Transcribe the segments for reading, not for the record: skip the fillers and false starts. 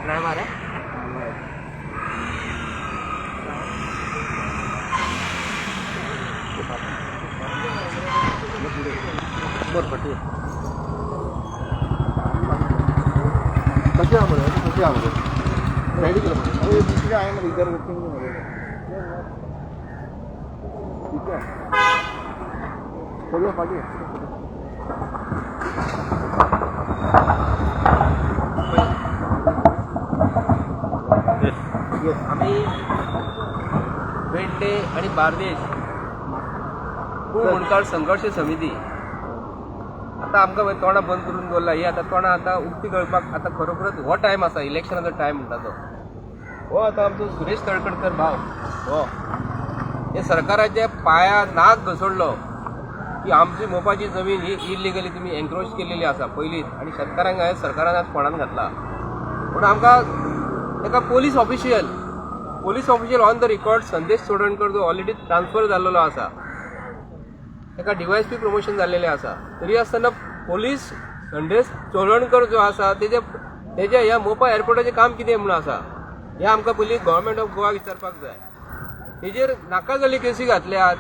नाही मारे बरपट्टी कशी आम्हाला साईड अरे दुसरी आहे ना इतर ठीक आहे सगळं पाठी आम्ही पेडणे आणि बार्देश खूप मुणकाळ संघर्ष समिती आता आमकां तोंडां बंद करून दवरला ही आता तोंडां आता उक्ती कळपाक आता खरोखरच हो टायम आसा इलेक्शनाचो टायम म्हणटा तो हो आता आमचो सुरेश तळकडकर भाव हो हे सरकाराच्या पाया नाक घसडलो की आमची मोपाची जमीन ही इलिगली तुम्ही एन्क्रोच केलेली आसा पयलींच आणि शेतकारांक हांवें सरकारान आज फोंडान घातला पूण आमकां एका police official on the record संदेश चोडणकर जो ऑलरेडी ट्रान्सफर जाल्लो आसा एका DYSP प्रमोशन जाल्लेलें आसा तरी आसतना पोलीस संदेश चोडणकर जो आसा तेजे ह्या मोपा एअरपोर्टाचें काम कितें म्हणून आसा हें आमकां पयलीं गव्हर्मेंट ऑफ गोवा विचारपाक जाय तेजेर नाका जाल्ली केसी घातल्यात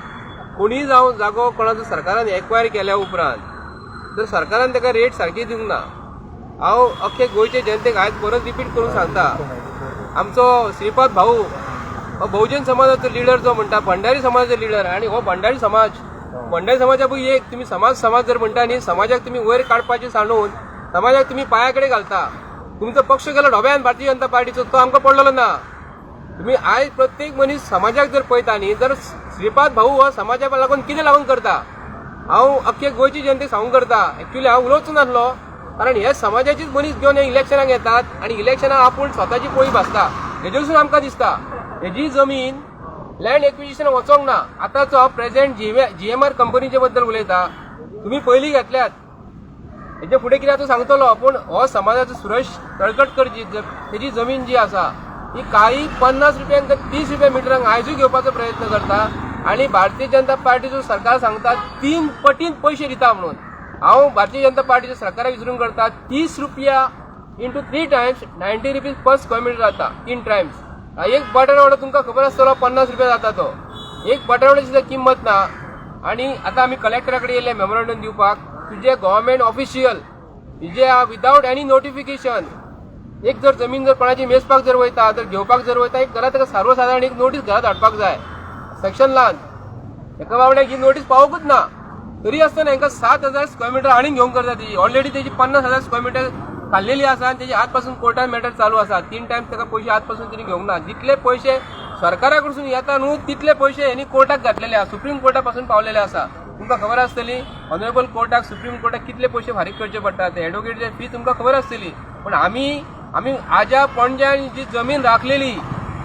कोणीय जावं जागो कोणाचो सरकारान एक्वायर केल्या उपरांत जर सरकारान ताका रेट सारकी दिवंक ना हांव अख्खे गोंयचे जनतेक आयज परत रिपीट करून सांगता आमचो श्रीपाद भाऊ हो बहुजन समाजाचो लिडर जो म्हणटा भंडारी समाजाचो लिडर आणि हो भंडारी समाजा पळय एक तुम्ही समाज जर म्हणटा न्ही समाजाक तुम्ही वयर काडपाचें सांडून समाजाक तुम्ही पांया कडेन घालता तुमचो पक्ष गेलो ढोब्यान भारतीय जनता पार्टीचो तो आमकां पडलेलो ना तुम्ही आयज प्रत्येक मनीस समाजाक जर पळयता न्ही जर श्रीपाद भाऊ हो समाजाक लागून कितें लागून करता हांव अख्खे गोंयची जनतेक सांगूंक करता एक्चुअली हांव उलोवचो नासलो कारण हे समाजाचीच मनीस घेवन इलेक्शनाक येतात आणि इलेक्शनाक आपूण स्वताची पोळी भाजता हेजे वरसून आमकां दिसता हेजी जमीन लँड एक्विजिशन वचोंक ना आतांचो प्रेझेंट GMR कंपनीचे बद्दल उलयता तुम्ही पयलीं घेतल्यात हेजे फुडें कितें तो सांगतलो पूण हो समाजाचो सुरेश तळकडकर तेजी जमीन जी आसा ही काही 50 रुपयांक 30 रुपया मिटरांक आयजूय घेवपाचो प्रयत्न करता आणि भारतीय जनता पार्टीचो सरकार सांगता 3 पटीन पयशे दिता म्हणून हांव भारतीय जनता पार्टीच्या सरकाराक विचारून करता 30 रुपया इंटू 3 टायम्स 90 रुपीज पर स्क्वेअर मिटर जाता 3 टायम्स एक बटाटवडो तुमकां खबर आसतलो 50 रुपया जाता तो एक बटाटवड्याची सुद्दां किंमत ना आणि आता आमी कलेक्टरा कडेन येयले मेमोरंडम दिवपाक तुजे गव्हर्मेंट ऑफिशियल जे विदाउट एनी नोटिफिकेशन एक जर जमीन जर कोणाची मेजपाक जर वयता जर घेवपाक जर वयता एक घरात ताका सर्वसाधारण एक नोटीस घरात हाडपाक जाय सेक्शन लावन एका बावड्याक ही नोटीस पावोकूच ना तरी आसतना हांकां 7,000 स्क्वेअर मिटर आनीक घेवंक करता तेजी ऑलरेडी तेजी 50,000 स्क्वेअर मिटर खाल्लेली आसा आनी तेजी आज पासून कोर्टान मॅटर चालू आसा 3 टायम्स ताका पयशे आज पासून तिने घेवंक ना जितले पयशे सरकारा कडसून येता न्हू तितले पयशे हेनी कोर्टाक घातलेले आसा सुप्रीम कोर्टा पासून पावलेले आसा तुमकां खबर आसतली ऑनरेबल कोर्टाक सुप्रीम कोर्टाक कितले पयशे फारीक करचे पडटा ते एडवोकेटचे फी तुमकां खबर आसतली पण आमी आज्या पणज्यान जी जमीन राखलेली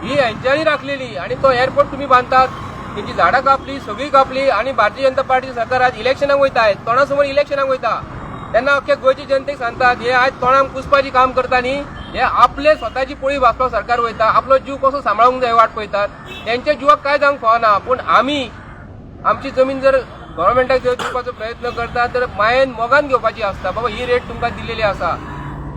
ही हेंच्यांनी राखलेली आणि तो एअरपोर्ट तुम्ही बांधतात तेची झाडां कापली सगळी कापली आणि भारतीय जनता पार्टी सरकार आज इलेक्शनाक वयता तोंडा समोर इलेक्शनाक वयता तेन्ना अख्ख्या गोंयच्या जनतेक सांगतात हे आज तोंडाक पुसपाची काम करता न्ही हे आपले स्वताची पोळी भाजपाक सरकार वयता आपलो जीव कसो सांबाळूंक जाय वाट पळयतात तेंच्या जिवाक काय जावंक फावना पूण आमची जमीन जर गव्हर्मेंटाक दिवपाचो प्रयत्न करता तर मायेन मोगान घेवपाची आसता बाबा ही रेट तुमकां दिलेली आसा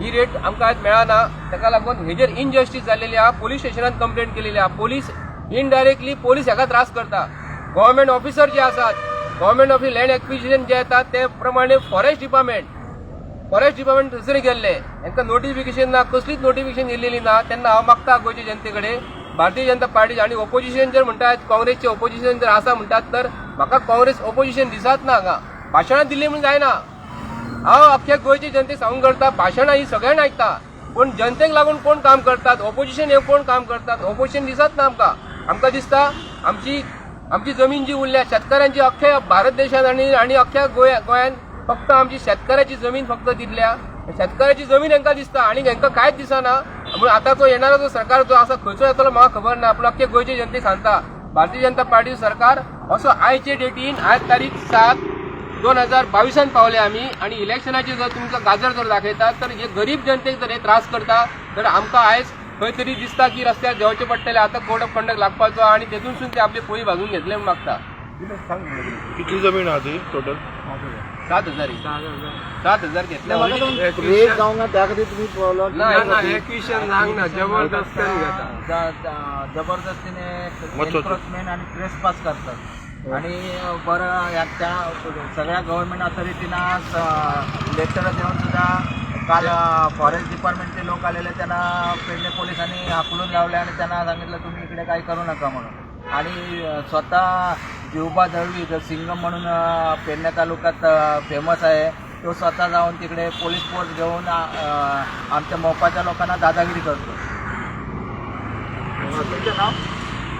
ही रेट आमकां आज मेळना ताका लागून हेजेर इनजस्टीस जाल्लेली आहा पोलीस स्टेशनात कंप्लेंट केलेली आहा पोलीस इनडायरेक्टली पोलीस हाका त्रास करता गव्हर्मेंट ऑफिसर जे आसात गव्हर्मेंट ऑफ लँड एक्विजिशन जे येतात ते प्रमाणे फॉरेस्ट डिपार्टमेंट थंयसर गेल्ले हांकां नोटिफिकेशन ना कसलीच नोटिफिकेशन येयलेली ना तेन्ना हांव मागता गोंयचे जनते कडेन भारतीय जनता पार्टी आणि ऑपोजिशन जर म्हणटात काँग्रेसचे ऑपोजिशन जर आसा म्हणटात तर म्हाका काँग्रेस ऑपोजिशन दिसत ना हांगा भाशणां दिल्ली म्हणून जायना हांव अख्ख्या गोंयचे जनतेक सांगूंक करता भाशणां ही सगळ्यांना आयकता पूण जनतेक लागून कोण काम करतात ऑपोजिशन हे कोण काम करतात ऑपोजिशन दिसत ना आमकां दिसता आमची जमीन जी उरल्या शेतकऱ्यांची अख्ख्या भारत देशात आणि अख्ख्या गोंयांत फक्त आमची शेतकऱ्याची जमीन फक्त दिल्या शेतकऱ्याची जमीन हांकां दिसता आणि हांकां कांयच दिसना म्हणून आता तो येणारा जो सरकार जो आसा खंयचो येतलो म्हाका खबर ना पूण अख्खे गोंयचे जनतेक सांगता भारतीय जनता पार्टी सरकार असो आयचे डेटीन आज तारीख 7/2022 पावले आमी आणि इलेक्शनाचे जर तुमकां गाजर जर दाखयतात तर हे गरीब जनतेक जर हे त्रास करता तर आमकां आयज खंय तरी दिसता की रस्त्यार देंवचे पडटले आतां कोर्ट ऑफ कंडक्ट लागपाचो आणि तेतूनसून ते आपली पोळी भाजून घेतले म्हूण मागता किती जमीन आहा ती टोटल 7,000 7,000 घेतल्या रेट जावंक ना त्या खातीर तुमी प्लॉट जबरदस्तीने एन्क्रोचमेंट आणि ट्रेसपास करतात आणि बरं त्या सगळ्या गव्हर्नमेंट अथॉरिटीना लेक्चर देऊन सुद्धा काल फॉरेस्ट डिपार्टमेंटचे लोक आलेले त्यांना पेडणे पोलिसांनी हाकलून लावले आणि त्यांना सांगितलं तुम्ही इकडे काही करू नका म्हणून आणि स्वतः जिवबा दळवी जो सिंगम म्हणून पेडणे तालुक्यात फेमस आहे तो स्वतः जाऊन तिकडे पोलीस फोर्स घेऊन आमच्या मोपाच्या लोकांना दादागिरी करतो. तुमचं नाव?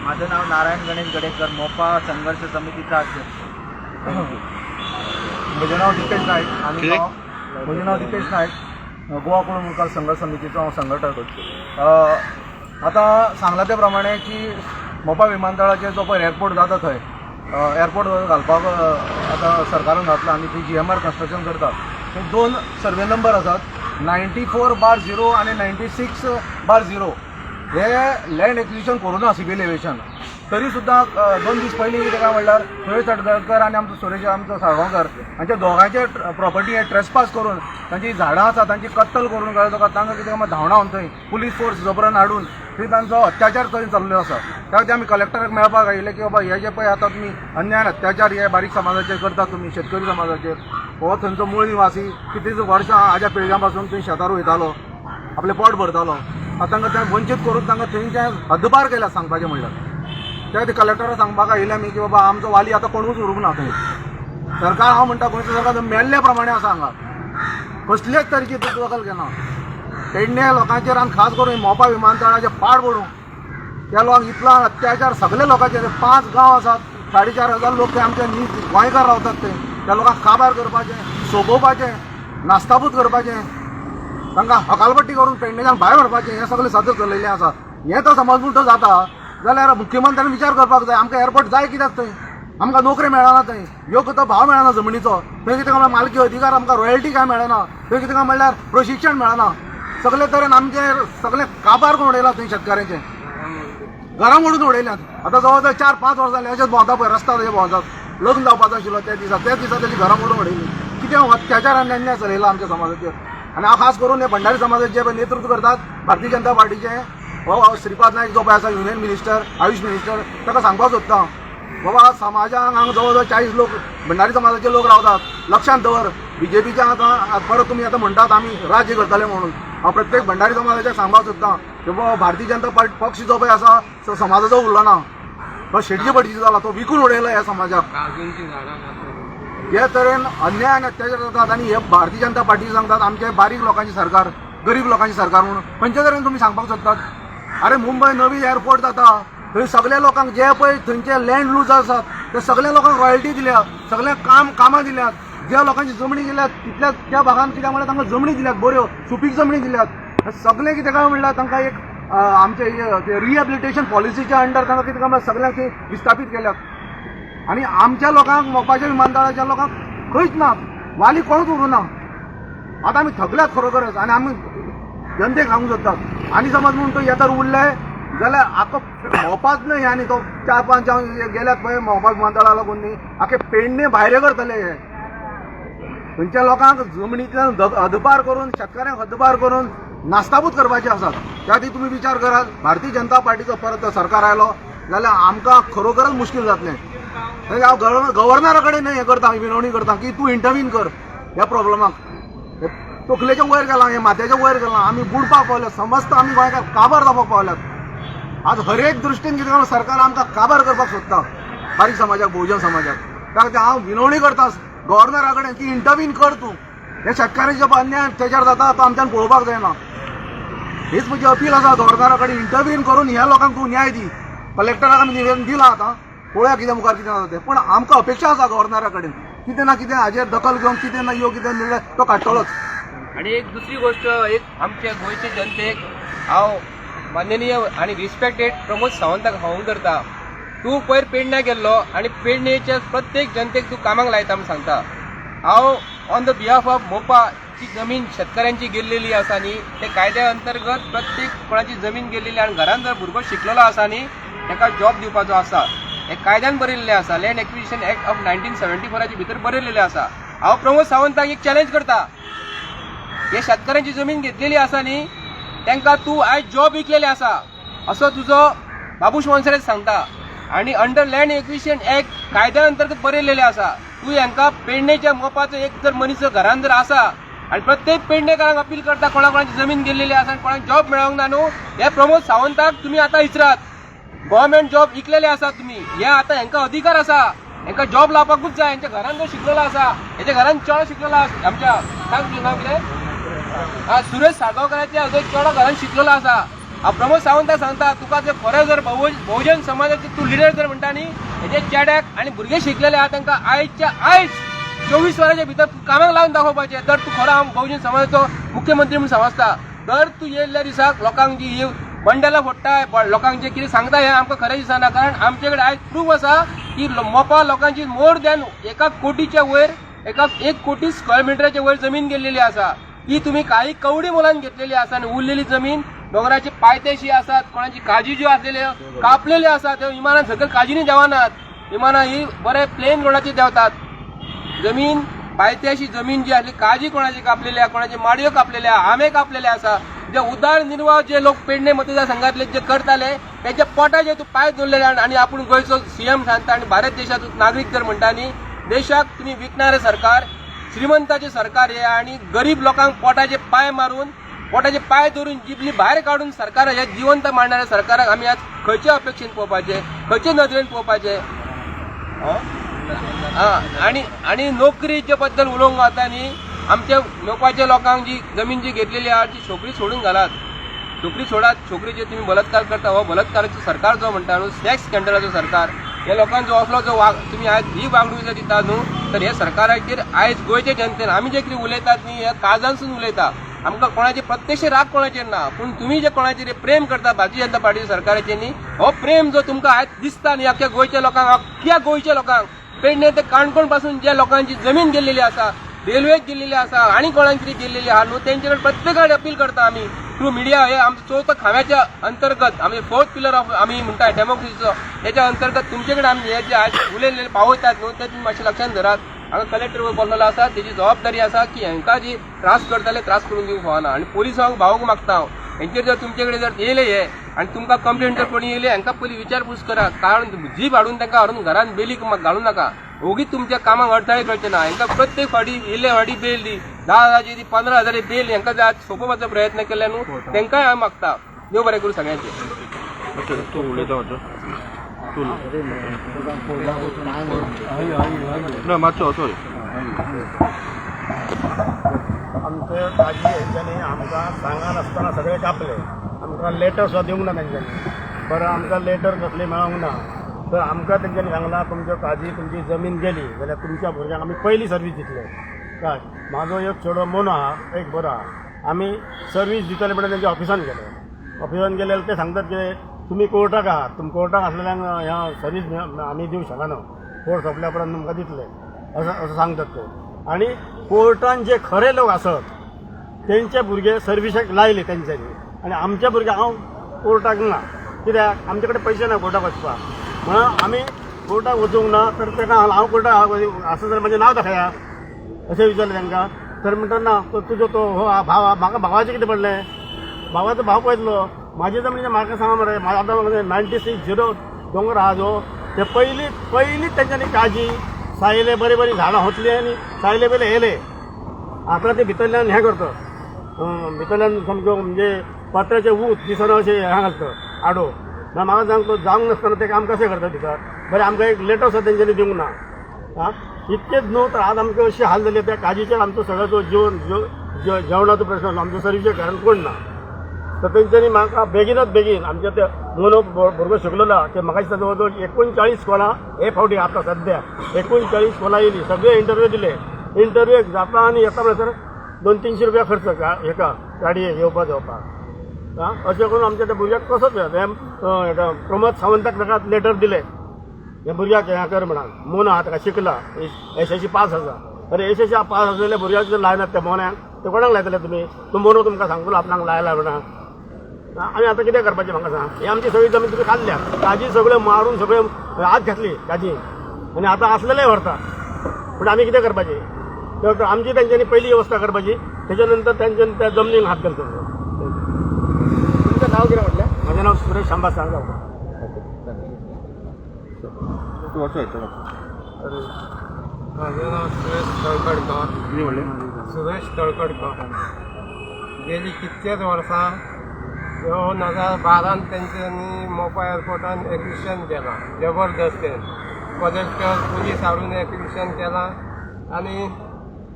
माझं नाव नारायण गणेश गडेकर, मोपा संघर्ष समितीचा अध्यक्ष. म्हजें नाव दिपेश नायक आणि म्हजें नाव दिपेश नायक, गोवा कुळ मुखार संघर्ष समितीचो हांव संघटक. आतां सांगला ते प्रमाणे की मोपा विमानतळाचेर जो पळय एअरपोर्ट जाता थंय एअरपोर्ट घालपाक आतां सरकारान घातला आनी थंय GMR कन्स्ट्रक्शन करता. थंय 2 सर्वे नंबर आसात, 94/0 आनी 96/0. हे लँड एक्विजिशन करूं ना सिव्हील एविएशन. तरी सुद्दां 2 दीस पयलीं कितें काय म्हणल्यार सुरेश तडकरकर आनी आमचो सुरेश आमचो साळगांवकर हांचे दोगांचे प्रॉपर्टी हे ट्रेसपास करून तांची झाडां आसा तांची कत्तल करून तांकां कितें काय धांवडावन थंय पुलीस फोर्स जबरान हाडून थंय तांचो अत्याचार थंय चल्लो आसा. त्या खातीर आमी कलेक्टराक मेळपाक आयिल्ले की बाबा हे जे पळय आतां तुमी अन्याय अत्याचार हे बारीक समाजाचेर करता तुमी शेतकरी समाजाचेर, हो थंयचो मूळ निवासी कितलींच वर्सां हाज्या पिळग्यां पासून थंय शेतार वयतालो, आपलें पोट भरतालो. आतां तांकां तें वंचीत करून तांकां थंयचे हद्दपार केल्या सांगपाचें म्हणल्यार. त्या खातीर कलेक्टराक सांगपाक आयिल्ले आमी की बाबा आमचो वाली आतां कोणूच उरूंक ना थंय. सरकार हांव म्हणटा गोंयचो सरकार मेल्ले प्रमाणे आसा हांगा, कसलेच तरेची दखल घेना. पेडणे लोकांचेर आनी खास करून मोपा विमानतळाचें पाड पडून त्या लोकांक इतलो अत्याचार सगळे लोकांचेर 5 गांव आसात, 4,500 लोक ते आमचे गोंयकार रावतात थंय. त्या लोकांक काबार करपाचें, सोंपोवपाचें, नास्ताबूत करपाचें, तांकां हकालपट्टी करून पेडणेच्यान भायर व्हरपाचें हें सगळें सतत चलयिल्लें आसा. हें तर समज उलटो जाता जाल्यार मुख्यमंत्र्यान विचार करपाक जाय. आमकां एअरपोर्ट जाय कित्याक थंय? आमकां नोकरी मेळना थंय, योग्य तो भाव मेळना जमनीचो. थंय कितें काय मालकी अधिकार आमकां रॉयल्टी काय मेळना. थंय कितें काय म्हणल्यार प्रशिक्षण मेळना. सगळे तरेन आमचे सगळे काबार करून उडयला थंय शेतकाऱ्यांचे, घरां मोडून उडयल्यात. आतां जवळ जवळ 4-5 वर्सां जालीं अशेंच भोंवता पळय रस्ता तशें भोंवतात. लग्न जावपाचो आशिल्लो त्या दिसा तेजी घरां मोडून उडयलीं. कितें अत्याचार आनी अन्याय चलयला आमच्या समाजाचेर. आनी हांव खास करून हे भंडारी समाजाचे जे नेतृत्व करतात भारतीय जनता पार्टीचे हो श्रीपाद नायक जो पळय आसा युनियन मिनिस्टर, आयुष मिनिस्टर, ताका सांगपाक सोदता बाबा समाजाक हांगा जवळ जवळ 40 लोक भंडारी समाजाचे लोक रावतात. लक्षांत दवर, BJPच्या आतां परत तुमी आतां म्हणटात आमी राज्य करतले म्हणून. हांव प्रत्येक भंडारी समाजाच्या सांगपाक सोदतां की बाबा भारतीय जनता पार्टी पक्ष जो पळय आसा तो समाजाचो उरलो ना, तो शेटजी पडची जाला, तो विकून उडयला ह्या समाजाक. हे तरेन अन्याय आनी अत्याचार जातात आनी हे भारतीय जनता पार्टी सांगतात आमचे बारीक लोकांची सरकार, गरीब लोकांची सरकार म्हणून. खंयचे तरेन तुमी सांगपाक सोदतात? अरे मुंबय नवी एअरपोर्ट जाता थंय सगळ्या लोकांक जे पळय थंयचे लँड लूज आसात ते सगळ्या लोकांक रॉयल्टी दिल्या, सगळ्या कामां दिल्यात. ज्या लोकांची जमनी दिल्यात तितल्या त्या भागांत कित्याक म्हणल्यार तांकां जमनी दिल्यात, बऱ्यो सुपीक जमनी दिल्यात. सगळे कितें काय म्हणल्यार तांकां एक आमचे रिहॅबिलिटेशन पॉलिसीच्या अंडर तांकां कितें काय म्हणल्यार सगळ्यांक ते विस्थापीत केल्यात. आनी आमच्या लोकांक मोपाच्या विमानतळाच्या लोकांक खंयच ना, वाली कोणूच उरूं ना. आतां आमी थकल्यात खरोखरच आनी आमी जनतेक सांगूंक सोदतात. आनी समज म्हणून तो येतर उरले जाल्यार आख्खो मोपाच न्हय आनी तो 4-5 गेल्यात पळय मोपा विमानतळा लागून न्ही आख्खे पेडणे भायर करतले. हे थंयच्या लोकांक जमनींतल्यान हद्दपार करून शेतकाऱ्यांक हद्दपार करून नास्ताबूत करपाचे आसात. त्या खातीर तुमी विचार करात भारतीय जनता पार्टीचो परत सरकार आयलो जाल्यार आमकां खरोखरच मुश्कील जातलें. हांव गव्हर्नरा कडेन हे करता, विनवणी करता की तूं इंटरवीन कर ह्या प्रॉब्लमाक. तकलेच्या वयर गेलां, हे माथ्याच्या वयर गेलां, आमी बुडपाक पावल्यात, समस्त आमी गोंयकार काबार जावपाक पावल्यात. आज हर एक दृश्टीन कितें सरकार आमकां काबार करपाक सोदता बारीक समाजाक, बहुजन समाजाक. त्या खातीर हांव विनवणी करता गव्हर्नरा कडेन की इंटरवीन कर तूं. हे शेतकाऱ्यांचे अन्याय अत्याचार जाता तो आमच्यान पळोवपाक जायना. हीच म्हजी अपील आसा गव्हर्नरा कडेन, इंटरवीन करून ह्या लोकांक तूं न्याय दी. कलेक्टराक आमी निवेदन दिलां, आतां पळोवया कितें मुखार कितें जाता तें. पूण आमकां अपेक्षा आसा गव्हर्नरा कडेन कितें ना कितें हाजेर दखल घेवन कितें ना कितें निर्णय तो काडटलोच. आणि एक दुसरी गोष्ट, एक आमच्या गोंयचे जनतेक हांव माननीय आणि रिस्पेक्टेड प्रमोद सावंताक हांव करता. तूं पयर पेडण्या गेल्लो आनी पेडणेच्या प्रत्येक जनतेक तूं कामाक लायता म्हूण सांगता. हांव ऑन द बिहाफ ऑफ मोपा जी जमीन शेतकऱ्यांची गेल्लेली आसा न्ही, ते कायद्या अंतर्गत प्रत्येक कोणाची जमीन गेल्लेली आनी घरान जर भुरगो शिकलेलो आसा न्ही ताका जॉब दिवपाचो आसा. हे कायद्यान बरयल्लें आसा. लँड एक्विजिशन ऍक्ट ऑफ 1974 भितर बरयल्लें आसा. हांव प्रमोद सावंताक एक चॅलेंज करता, हे शेतकऱ्यांची जमीन घेतलेली आसा न्ही तांकां तूं आयज जॉब विकलेले आसा असो तुजो बाबूश मोन्सेरेत सांगता, आणि अंडर लँड एक्विजिशन ऍक्ट कायद्या अंतर्गत बरयलेले आसा, तूं हांकां पेडणेच्या मोपाचो एक जर मनीस घरान जर आसा आणि प्रत्येक पेडणेकारांक अपील करता कोणाची जमीन गेल्लेली आसा आणि कोणाक जॉब मेळोंक ना न्हू, हे प्रमोद सावंताक तुमी आतां विचारात. गव्हर्मेंट जॉब विकलेले आसा तुमी, हे आतां हांकां अधिकार आसा, हांकां जॉब लावपाकूच जाय. हांच्या घरान जो शिकलेलो आसा, हेच्या घरान चेडो शिकलेलो आसा, आमच्या सांग तुजें नांव कितें, सुरेश साळगांवकाराच्या चेडो घरान शिकलेलो आसा. हांव प्रमोद सावंताक सांगता, तुका जर खरें जर बहुजन समाजाचे तूं लिडर जर म्हणटा न्ही, हेजे चेड्याक आनी भुरगे शिकलेले आहा तांकां आयजच्या आयज 24 वरांच्या भितर कामाक लावन दाखोवपाचें. तर तूं खरो हांव बहुजन समाजाचो मुख्यमंत्री म्हणून समजता. तर तूं येयल्ल्या दिसाक लोकांक जी बंडलां फोडटाय, लोकांक जे कितें सांगता हें आमकां खरें दिसना. कारण आमचे कडेन आयज प्रूफ आसा की मोपा लोकांची मोर दॅन 1 कोटीच्या वयर 1 कोटी स्क्वेअर मिटराच्या वयर जमीन गेल्लेली आसा. ही तुम्ही काही कवडी मोलान घेतलेली आसा आणि उरलेली जमीन डोंगराचे पायथ्याशी आसात, कोणाची काजी ज्यो आसलेल्यो कापलेल्यो आसात, त्यो विमानान सकयल काजीनी देवानात. विमानां ही बरे प्लेन रोडाचेर देंवतात. जमीन पायथ्याशी जमीन जी आसली, काजी कोणाची कापलेल्या, कोणाचे माडयो कापलेल्या, आंबे कापलेले आसा. जे उदरनिर्वाह जे लोक पेडणे मतदारसंघातले जे करताले त्याच्या पोटाचे तूं पाय दवरलेले आणि आपण गोंयचो सीएम सांगता आणि भारत देशाचो नागरीक जर म्हणटा न्ही, देशाक तुम्ही विकणारे सरकार, श्रीमंताचे सरकार हे आणि गरीब लोकांक पोटाचे पाय मारून, पोटाचे पाय धरून जिबली भायर काढून सरकार हे जिवंत मांडणाऱ्या सरकाराक आमी आज खंयच्या अपेक्षेन पळोवपाचे, खंयचे नदरेन पळोवपाचे. आणि नोकरीच्या बद्दल उलोवंक वता न्ही, आमच्या लोकांच्या लोकांक जी जमीन जी घेतलेली आहा ती छोकरी सोडून घालात. छोकरी सोडात, छोकरीचे तुम्ही बलात्कार करता. हो बलात्काराचो सरकार जो म्हणटा न्हू, सेक्स स्कॅन्डलाचो सरकार, हे लोकांचो असलो जो तुम्ही आज ही वागणूक जर दिता न्हू, तर हे सरकाराचेर आयज गोंयच्या जनतेन आमी जे कितें उलयतात न्ही, हे काळजानसून उलयता. आमकां कोणाचे प्रत्यक्ष राग कोणाचेर ना, पूण तुम्ही जे कोणाचेर प्रेम करता भारतीय जनता पार्टी सरकाराचेर न्ही, हो प्रेम जो तुमकां आयज दिसता न्ही अख्ख्या गोंयच्या लोकांक, अख्ख्या गोंयच्या लोकांक, पेडणे ते काणकोण पासून ज्या लोकांची जमीन गेल्लेली आसा, रेल्वेक गेल्लेली आसा आणि कोणाक कितें गेल्लेली आहा न्हू, तेंचे कडेन प्रत्येकाकडे अपील करता आमी थ्रू मिडिया. हे आमचो चवथो खांब्याच्या अंतर्गत आमी 4th पिलर ऑफ आमी म्हणटा डेमोक्रेसीचो, त्याच्या अंतर्गत तुमचे कडेन आमी हे जे आज उलयलेले पावयतात न्हू, ते तुम्ही मातशें लक्षात धरात. हांगा कलेक्टर बोललेलो आसा, तेजी जबाबदारी आसा की हांकां जी त्रास करताले त्रास करून दिवंक फावना. आणि पोलिसांक भावूंक मागता हांव, हेंचेर जर तुमचे कडेन जर येयले हे आणि तुमकां कंप्लेंट जर कोणी येयले, हांकां पयलीं विचारपूस करा. कारण जीप हाडून तांकां हाडून घरान बेलीक घालू नाका. ओगीच तुमच्या कामाक अडथळे करचे ना. हांकां प्रत्येक फावटी येयले फावटी बेल दी, 10,000 दी, 15,000 बेल हांकां जर आज सोंपोवपाचो प्रयत्न केला न्हू, तांकांय हांव मागता. देव बरें करूं सगळ्यांचें. आमचे काजी हेंच्यांनी आमकां सांगा नासतना सगळे कापले. आमकां लेटर सुद्दां दिवंक ना तेंच्यांनी. बरं आमकां लेटर कसली मेळोंक ना. तर आमकां तेंच्यांनी सांगलां तुमच्यो काजी तुमची जमीन गेली जाल्यार तुमच्या भुरग्यांक आमी पयली सर्वीस दितले. काय म्हाजो एक चेडो मोनो आहा, एक बरो आहा. आमी सर्वीस दितले म्हणून तेंच्या ऑफिसान गेले. ऑफिसान गेले ते सांगतात की तुमी कोर्टाक आहात, तुमी कोर्टाक आसलेल्यांक ह्या सर्वीस आमी दिवंक शकना, कोर्ट सोंपल्या उपरांत तुमकां दितले असं सांगतात ते. आणि कोर्टान जे खरे लोक आसत तेंचे भुरगे सर्विसेक लायले तेंच्यांनी, आणि आमचे भुरगे हांव कोर्टाक ना. कित्याक आमचे कडेन पयशे ना कोर्टाक वचपाक, म्हणून आमी कोर्टाक वचूंक ना. तर तेका हांव कोर्टाक आसा जाल्यार म्हजें नांव दाखया अशें विचारलें तांकां. तर म्हणटा ना तुजो तो हो भाव, म्हाका भावाचें कितें पडलें, भावाचो भाव पळयतलो. म्हाजे जमनीचें म्हाका सांगा मरे. आतां 96 दोंगर आहा जो, ते पयलींच तेंच्यांनी काजी सायले, बरी बरी झाडां होतली आनी सायले पयले येले. आता ते भितरल्यान हें करता, भितरल्यान सामको म्हणजे पत्र्याचे वूत दिसना अशें हें घालता आडो. म्हाका सांगतो जावंक नासतना ते काम कशें करता भितर. बरें आमकां एक लेटर सुद्दां तेंच्यांनी दिवंक ना. इतकेच न्हू, तर आज आमकां अशी हाल जाली त्या काजीचेर आमचो सगळ्याचो जेवणाचो प्रश्न, आमच्या सर्विसेक घरांत कोण ना. तर तेंच्यांनी म्हाका बेगीनाच बेगीन आमच्या ते मोनो भुरगो शिकलेलो ते म्हाका दिसता जवळ जवळ 39 स्कॉलां हे फावटी आतां सद्या 39 स्कॉलां येयली. सगळे इंटरव्यू दिले. इंटरव्यूक जाता आनी येता म्हणसर 200-300 रुपया खर्च हेका गाडयेक येवपाक येवपाक. अशें करून आमच्या त्या भुरग्याक कसोच प्रमोद सावंताक ताका लेटर दिले, हे भुरग्याक हें कर म्हणून. मोनो आहा ताका शिकला, SSC पास आसा. अरे SSC पास आसलेल्या भुरग्याक जर लायनात त्या मोन्यांक, ते कोणाक लायतले तुमी? तो मोनो तुमकां सांगतलो आपणाक लायला म्हणून. आमी आतां कितें करपाचें म्हाका सांग. ही आमची सगळी जमीन तुमी काडल्या, काजी सगळ्यो मारून सगळ्यो हात घातली काजी, आनी आतां आसलेले व्हरता. पूण आमी कितें करपाचें? तर आमची त्यांच्यानी पहिली व्यवस्था करपाची, त्याच्यानंतर त्यांच्यानी त्या जमिनीन हात घालतो. तुमचं नाव किती म्हटलं? माझं नाव सुरेश शांबा सांगा. माझं नाव सुरेश तळकडकर. मी म्हणले सुरेश तळकडकर. गेली कित्येक वर्सां 2012 त्यांच्यांनी मोपा एअरपोर्टान एक्विशन केला जबरदस्तीन. कलेक्टर पुलीस हाडून एक्विशन केला आणि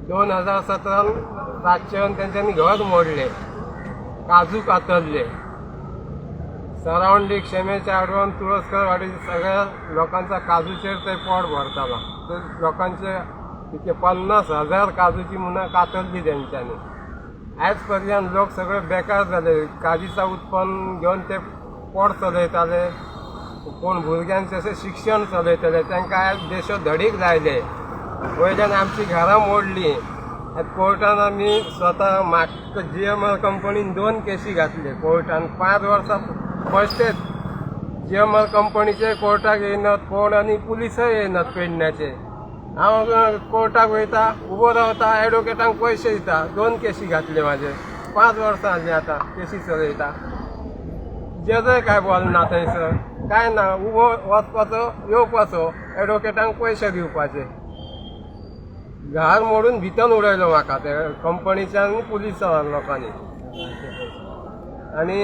2017 रातच्यान त्यांच्यांनी घर मोडले, काजू कातरले. सरावंडीक शेमेच्या आडवण तुळसकर वाडी सगळ्या लोकांचा काजूचेर ते पोट भरताला. तर लोकांचे तिथे 50,000 काजूची मुना कातरली त्यांच्यानी. आज पर्यंत लोक सगळे बेकार झाले. काजीचा उत्पन्न घेऊन ते पोट चलयताले, कोण भुरग्यांचे असे शिक्षण चलयताले, तांकां आज देशो धडीक लायले. वयल्यान आमची घरां मोडली. कोर्टान आमी स्वता म्हाका GMR कंपनीन 2 केसी घातले कोर्टान. 5 वर्सां फस्टेच GMR कंपनीचे कोर्टाक येयनात कोण आनी पुलिसय येयनात पेडण्याचे. हांव कोर्टाक वयता, उबो रावता, एडवोकेटांक पयशे दिता. 2 केसी घातले म्हाजे. 5 वर्सां जालीं आतां केसी चलयता. जजय काय बोलना थंयसर, काय ना. उबो वचपाचो येवपाचो, एडवोकेटांक पयशे दिवपाचे. घर मोडून भितर उडयलो म्हाका ते कंपनीच्या आनी पुलिसां लोकांनी. आनी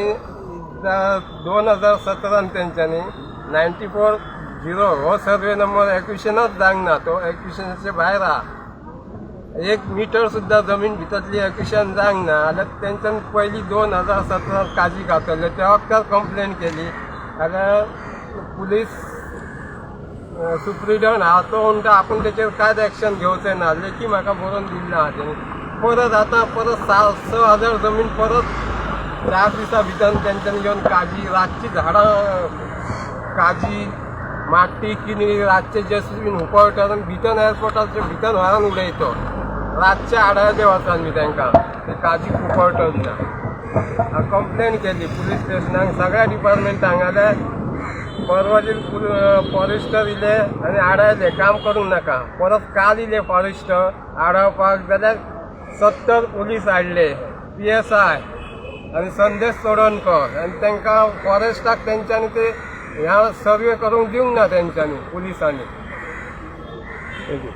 2017 तेंच्यांनी 94-0 हो सर्वे नंबर एक्विशनच जावंक ना. तो एक्विशनाचे भायर आहा. 1 मीटर सुद्दां जमीन भितरली एक्विशन जावंक ना. जाल्यार तेंच्यांनी पयलीं 2017 काजी घातले. ते वखदार कंप्लेन केली जाल्यार पुलीस सुप्रिडंट आहा तो म्हणटा आपूण तेचेर कांयच एक्शन घेवचें ना. लेखी म्हाका बरोवन दिल्लें आहा तेणी. परत आतां परत 6,000 जमीन परत 4 दिसां भितर तेंच्यांनी घेवन काजी रातची झाडां काजी माती किनी रातचे जेसीबीन उपळटात आनी भितर एअरपोर्टाच्या भितर व्हरून उडयतो. रातचे आडायले वचोन मी तांकां ते काजी उपळटत ना. हांवें कंप्लेन केली पुलीस स्टेशनाक सगळ्या डिपार्टमेंटांक. जाल्यार परवाची फॉरेस्टर इले आनी आडायले काम करूंक नाका. परत काल इले फॉरेस्टर आडावपाक जाल्यार 70 पुलीस हाडले, PSI आनी संदेश चोडणकर. आनी तांकां फॉरेस्टाक तेंच्यांनी ते ह्या सर्वे करूंक दिवंक ना तेंच्यांनी पुलिसांनी. थँक्यू.